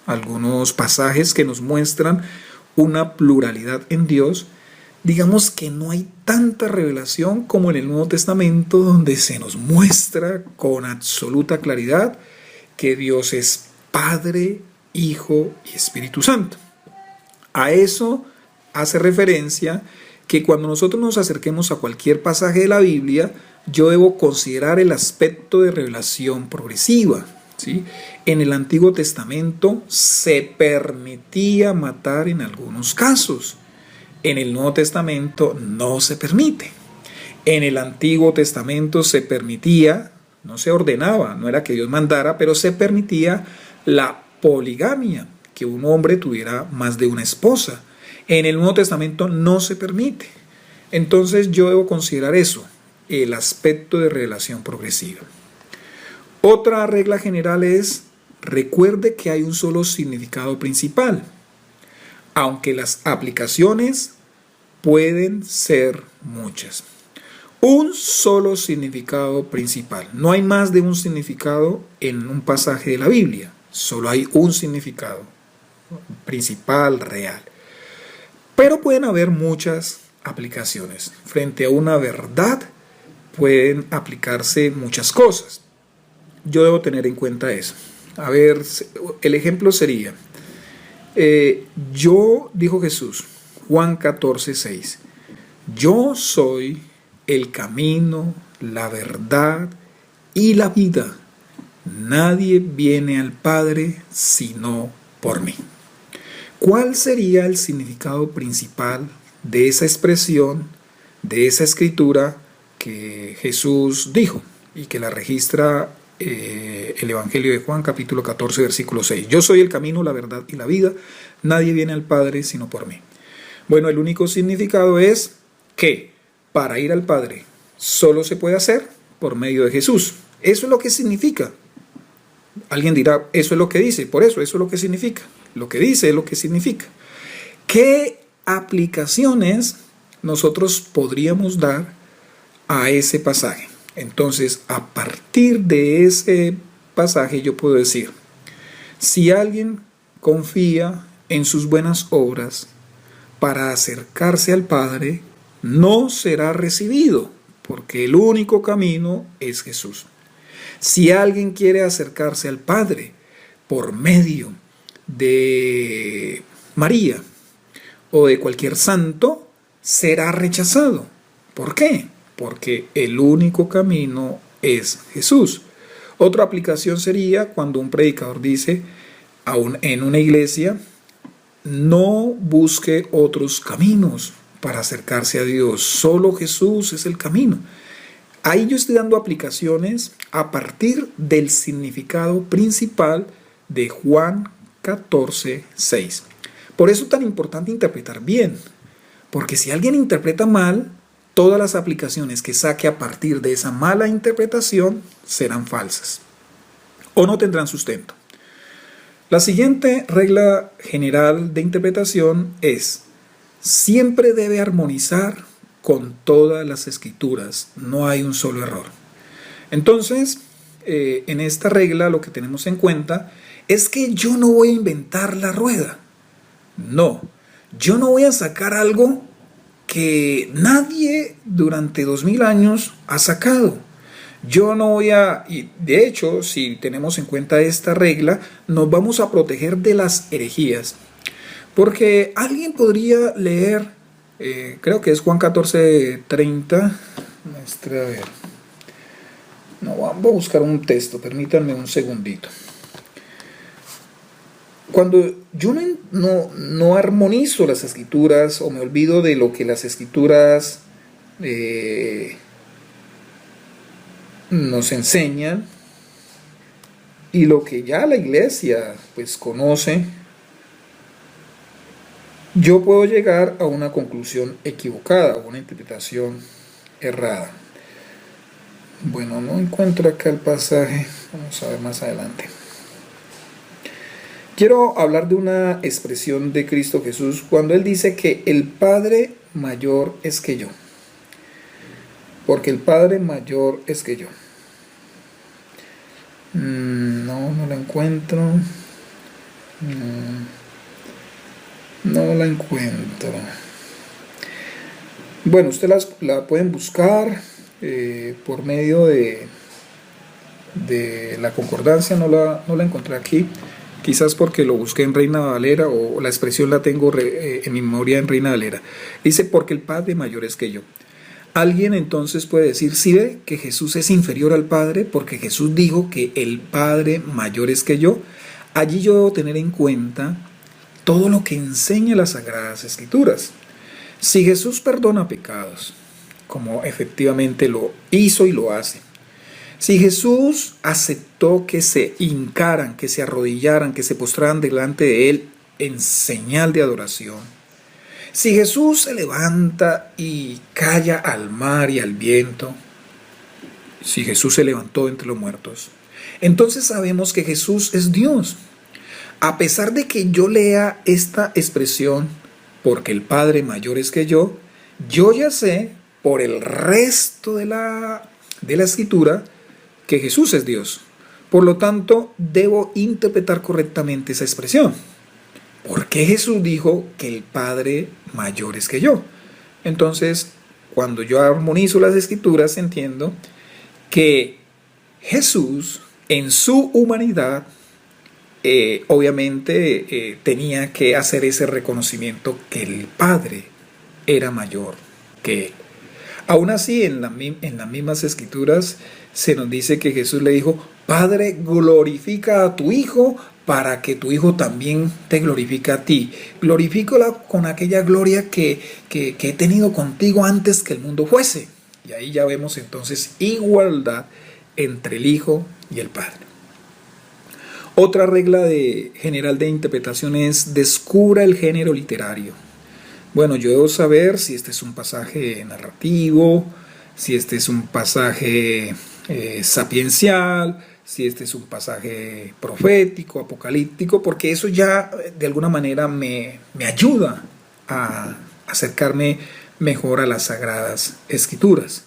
algunos pasajes que nos muestran una pluralidad en Dios. Digamos que no hay tanta revelación como en el Nuevo Testamento, donde se nos muestra con absoluta claridad que Dios es Padre, Hijo y Espíritu Santo. A eso hace referencia que cuando nosotros nos acerquemos a cualquier pasaje de la Biblia, yo debo considerar el aspecto de revelación progresiva, ¿sí? En el Antiguo Testamento se permitía matar en algunos casos. En el Nuevo Testamento no se permite. En el Antiguo Testamento se permitía, no se ordenaba, no era que Dios mandara, pero se permitía la poligamia, que un hombre tuviera más de una esposa. En el Nuevo Testamento no se permite. Entonces yo debo considerar eso, el aspecto de revelación progresiva. Otra regla general es, recuerde que hay un solo significado principal, aunque las aplicaciones pueden ser muchas. Un solo significado principal. No hay más de un significado en un pasaje de la Biblia. Solo hay un significado principal, real. Pero pueden haber muchas aplicaciones. Frente a una verdad pueden aplicarse muchas cosas. Yo debo tener en cuenta eso. A ver, el ejemplo sería, dijo Jesús, Juan 14:6, yo soy el camino, la verdad y la vida. Nadie viene al Padre sino por mí. ¿Cuál sería el significado principal de esa expresión, de esa escritura que Jesús dijo y que la registra el Evangelio de Juan, capítulo 14, versículo 6? Yo soy el camino, la verdad y la vida. Nadie viene al Padre sino por mí. Bueno, el único significado es que para ir al Padre solo se puede hacer por medio de Jesús. Eso es lo que significa. Alguien dirá, eso es lo que dice, por eso es lo que significa. Lo que dice es lo que significa. ¿Qué aplicaciones nosotros podríamos dar a ese pasaje? Entonces, a partir de ese pasaje yo puedo decir, si alguien confía en sus buenas obras para acercarse al Padre, no será recibido, porque el único camino es Jesús. Si alguien quiere acercarse al Padre por medio de María o de cualquier santo, será rechazado. ¿Por qué? Porque el único camino es Jesús. Otra aplicación sería cuando un predicador dice en una iglesia, no busque otros caminos para acercarse a Dios, solo Jesús es el camino. Ahí yo estoy dando aplicaciones a partir del significado principal de Juan 14:6. Por eso es tan importante interpretar bien, porque si alguien interpreta mal, todas las aplicaciones que saque a partir de esa mala interpretación serán falsas o no tendrán sustento. La siguiente regla general de interpretación es: siempre debe armonizar con todas las escrituras, no hay un solo error. Entonces, en esta regla lo que tenemos en cuenta es que yo no voy a inventar la rueda. No, yo no voy a sacar algo que nadie durante 2000 años ha sacado. Yo no voy a, y de hecho, si tenemos en cuenta esta regla, nos vamos a proteger de las herejías. Porque alguien podría leer, creo que es Juan 14:30. A ver. No, voy a buscar un texto, permítanme un segundito. Cuando yo no armonizo las escrituras o me olvido de lo que las escrituras nos enseñan y lo que ya la iglesia pues conoce, yo puedo llegar a una conclusión equivocada o una interpretación errada. Bueno, no encuentro acá el pasaje, vamos a ver más adelante. Quiero hablar de una expresión de Cristo Jesús cuando Él dice que el Padre mayor es que yo. Porque el Padre mayor es que yo. No la encuentro. No la encuentro. Bueno, ustedes la pueden buscar por medio de la concordancia. No la encontré aquí. Quizás porque lo busqué en Reina Valera o la expresión la tengo en mi memoria en Reina Valera. Dice, porque el Padre mayor es que yo. Alguien entonces puede decir, ¿sí ve que Jesús es inferior al Padre? Porque Jesús dijo que el Padre mayor es que yo. Allí yo debo tener en cuenta todo lo que enseña las Sagradas Escrituras. Si Jesús perdona pecados, como efectivamente lo hizo y lo hace, si Jesús aceptó que se hincaran, que se arrodillaran, que se postraran delante de Él en señal de adoración, si Jesús se levanta y calla al mar y al viento, si Jesús se levantó entre los muertos, entonces sabemos que Jesús es Dios. A pesar de que yo lea esta expresión, porque el Padre mayor es que yo ya sé por el resto de la Escritura que Jesús es Dios. Por lo tanto, debo interpretar correctamente esa expresión. ¿Por qué Jesús dijo que el Padre mayor es que yo? Entonces, cuando yo armonizo las Escrituras, entiendo que Jesús, en su humanidad, obviamente tenía que hacer ese reconocimiento que el Padre era mayor que Él. Aún así, en las mismas Escrituras se nos dice que Jesús le dijo, Padre, glorifica a tu Hijo para que tu Hijo también te glorifique a ti. Glorifícala con aquella gloria que he tenido contigo antes que el mundo fuese. Y ahí ya vemos entonces igualdad entre el Hijo y el Padre. Otra regla general de interpretación es descubra el género literario. Bueno, yo debo saber si este es un pasaje narrativo, si este es un pasaje sapiencial, si este es un pasaje profético, apocalíptico, porque eso ya de alguna manera me ayuda a acercarme mejor a las Sagradas Escrituras.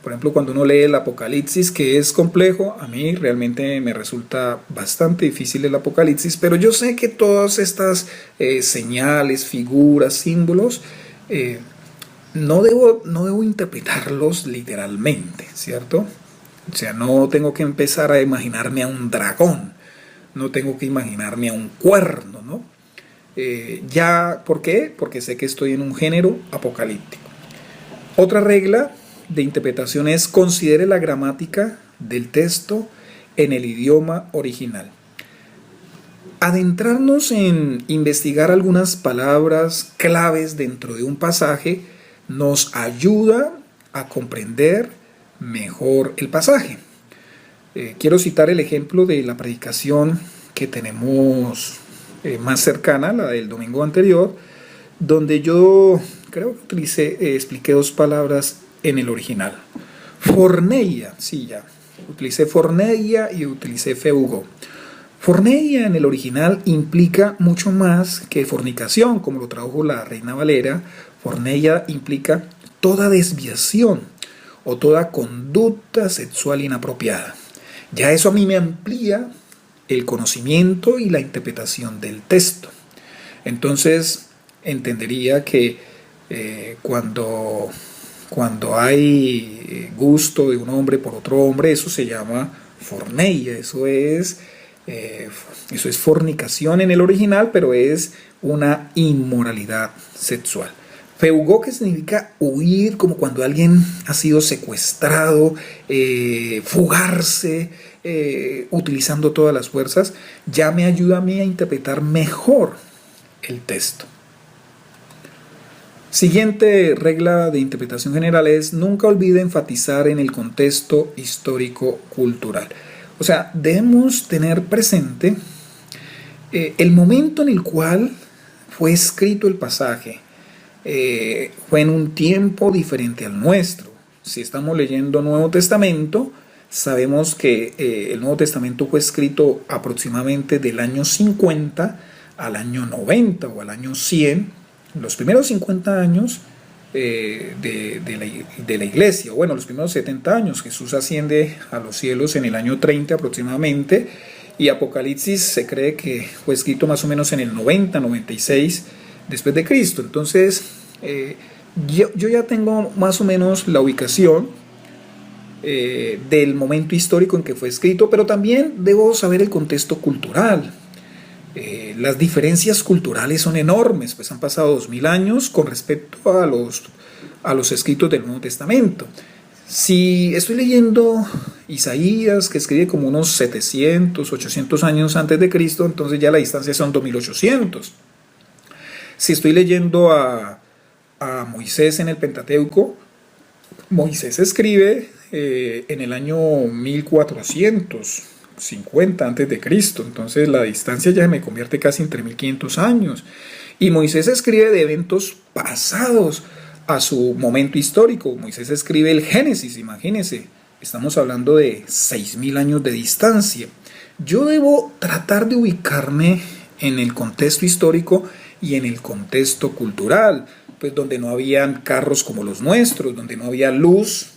Por ejemplo, cuando uno lee el Apocalipsis, que es complejo, a mí realmente me resulta bastante difícil el Apocalipsis, pero yo sé que todas estas señales, figuras, símbolos, no debo interpretarlos literalmente, ¿cierto? O sea, no tengo que empezar a imaginarme a un dragón, no tengo que imaginarme a un cuerno, ¿no? ¿Por qué? Porque sé que estoy en un género apocalíptico. Otra regla de interpretación es considere la gramática del texto en el idioma original. Adentrarnos en investigar algunas palabras claves dentro de un pasaje nos ayuda a comprender mejor el pasaje. Quiero citar el ejemplo de la predicación que tenemos más cercana, la del domingo anterior, donde yo creo que expliqué dos palabras en el original. Forneia, sí, ya. Utilicé forneia y utilicé feugo. Forneia en el original implica mucho más que fornicación, como lo tradujo la Reina Valera. Forneia implica toda desviación o toda conducta sexual inapropiada. Ya eso a mí me amplía el conocimiento y la interpretación del texto. Entonces entendería que cuando hay gusto de un hombre por otro hombre, eso se llama forneia, eso es fornicación en el original, pero es una inmoralidad sexual. Feugo, que significa huir, como cuando alguien ha sido secuestrado, fugarse, utilizando todas las fuerzas, ya me ayuda a mí a interpretar mejor el texto. Siguiente regla de interpretación general es: nunca olvide enfatizar en el contexto histórico-cultural. O sea, debemos tener presente el momento en el cual fue escrito el pasaje. Fue en un tiempo diferente al nuestro. Si estamos leyendo Nuevo Testamento, sabemos que el Nuevo Testamento fue escrito aproximadamente del año 50 al año 90 o al año 100, los primeros 50 años de la iglesia, bueno, los primeros 70 años. Jesús asciende a los cielos en el año 30 aproximadamente, y Apocalipsis se cree que fue escrito más o menos en el 90, 96 después de Cristo. Entonces yo ya tengo más o menos la ubicación del momento histórico en que fue escrito, pero también debo saber el contexto cultural. Las diferencias culturales son enormes, pues han pasado 2000 años con respecto a los escritos del Nuevo Testamento. Si estoy leyendo Isaías, que escribe como unos 700, 800 años antes de Cristo, entonces ya la distancia son 2800. Si estoy leyendo a Moisés en el Pentateuco, Moisés escribe en el año 1450 antes de Cristo, entonces la distancia ya me convierte casi en 3500 años. Y Moisés escribe de eventos pasados a su momento histórico. Moisés escribe el Génesis, imagínense, estamos hablando de 6000 años de distancia. Yo debo tratar de ubicarme en el contexto histórico y en el contexto cultural, pues donde no habían carros como los nuestros, donde no había luz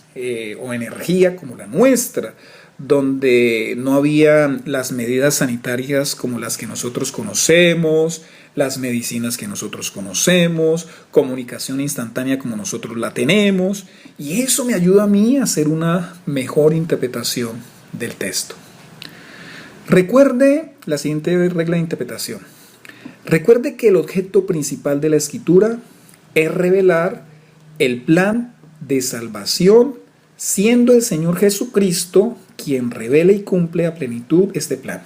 o energía como la nuestra, donde no había las medidas sanitarias como las que nosotros conocemos, las medicinas que nosotros conocemos, comunicación instantánea como nosotros la tenemos, y eso me ayuda a mí a hacer una mejor interpretación del texto. Recuerde la siguiente regla de interpretación. Recuerde que el objeto principal de la escritura es revelar el plan de salvación, siendo el Señor Jesucristo quien revela y cumple a plenitud este plan.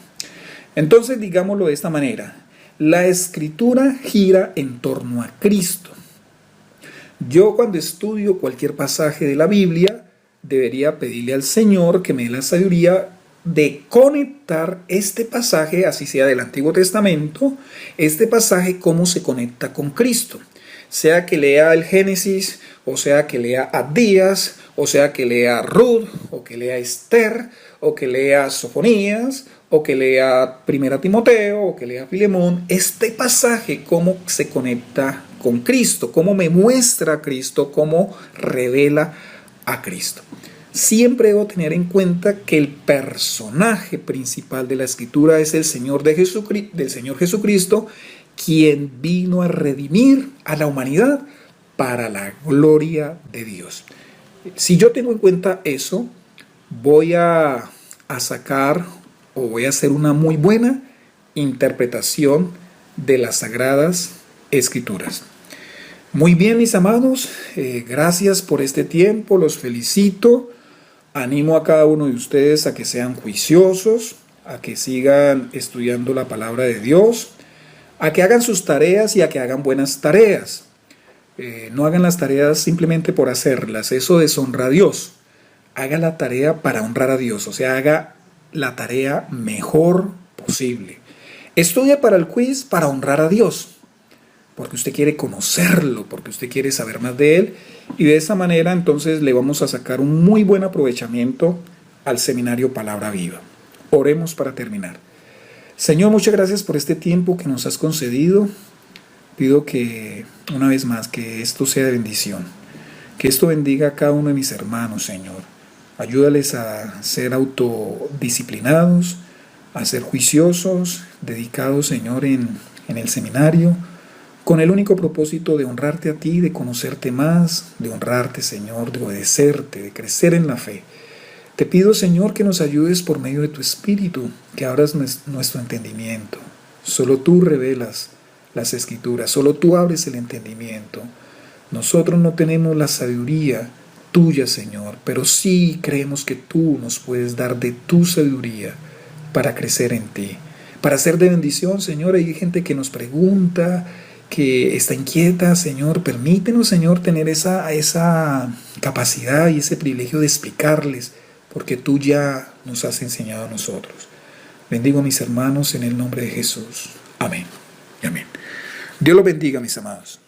Entonces, digámoslo de esta manera: la escritura gira en torno a Cristo. Yo, cuando estudio cualquier pasaje de la Biblia, debería pedirle al Señor que me dé la sabiduría de conectar este pasaje, así sea del Antiguo Testamento, este pasaje cómo se conecta con Cristo. Sea que lea el Génesis, o sea que lea Abdías, o sea que lea Ruth, o que lea Esther, o que lea Sofonías, o que lea Primera Timoteo, o que lea Filemón, este pasaje cómo se conecta con Cristo, cómo me muestra a Cristo, cómo revela a Cristo. Siempre debo tener en cuenta que el personaje principal de la Escritura es el Señor del Señor Jesucristo, quien vino a redimir a la humanidad para la gloria de Dios. Si yo tengo en cuenta eso, voy a sacar o voy a hacer una muy buena interpretación de las Sagradas Escrituras. Muy bien, mis amados, gracias por este tiempo, los felicito. Animo a cada uno de ustedes a que sean juiciosos, a que sigan estudiando la palabra de Dios, a que hagan sus tareas y a que hagan buenas tareas. No hagan las tareas simplemente por hacerlas, eso deshonra a Dios. Haga la tarea para honrar a Dios, o sea, haga la tarea mejor posible. Estudie para el quiz para honrar a Dios. porque usted quiere conocerlo, porque usted quiere saber más de él. Y de esta manera entonces le vamos a sacar un muy buen aprovechamiento al seminario Palabra Viva. Oremos para terminar. Señor, muchas gracias por este tiempo que nos has concedido. Pido que, una vez más, que esto sea de bendición. Que esto bendiga a cada uno de mis hermanos, Señor. Ayúdales a ser autodisciplinados, a ser juiciosos, dedicados, Señor, en el seminario, con el único propósito de honrarte a ti, de conocerte más, de honrarte, Señor, de obedecerte, de crecer en la fe. Te pido, Señor, que nos ayudes por medio de tu Espíritu, que abras nuestro entendimiento. Solo tú revelas las Escrituras, solo tú abres el entendimiento. Nosotros no tenemos la sabiduría tuya, Señor, pero sí creemos que tú nos puedes dar de tu sabiduría para crecer en ti, para ser de bendición, Señor. Hay gente que nos pregunta, que está inquieta, Señor. Permítenos, Señor, tener esa capacidad y ese privilegio de explicarles, porque tú ya nos has enseñado a nosotros. Bendigo a mis hermanos en el nombre de Jesús. Amén y amén. Dios los bendiga, mis amados.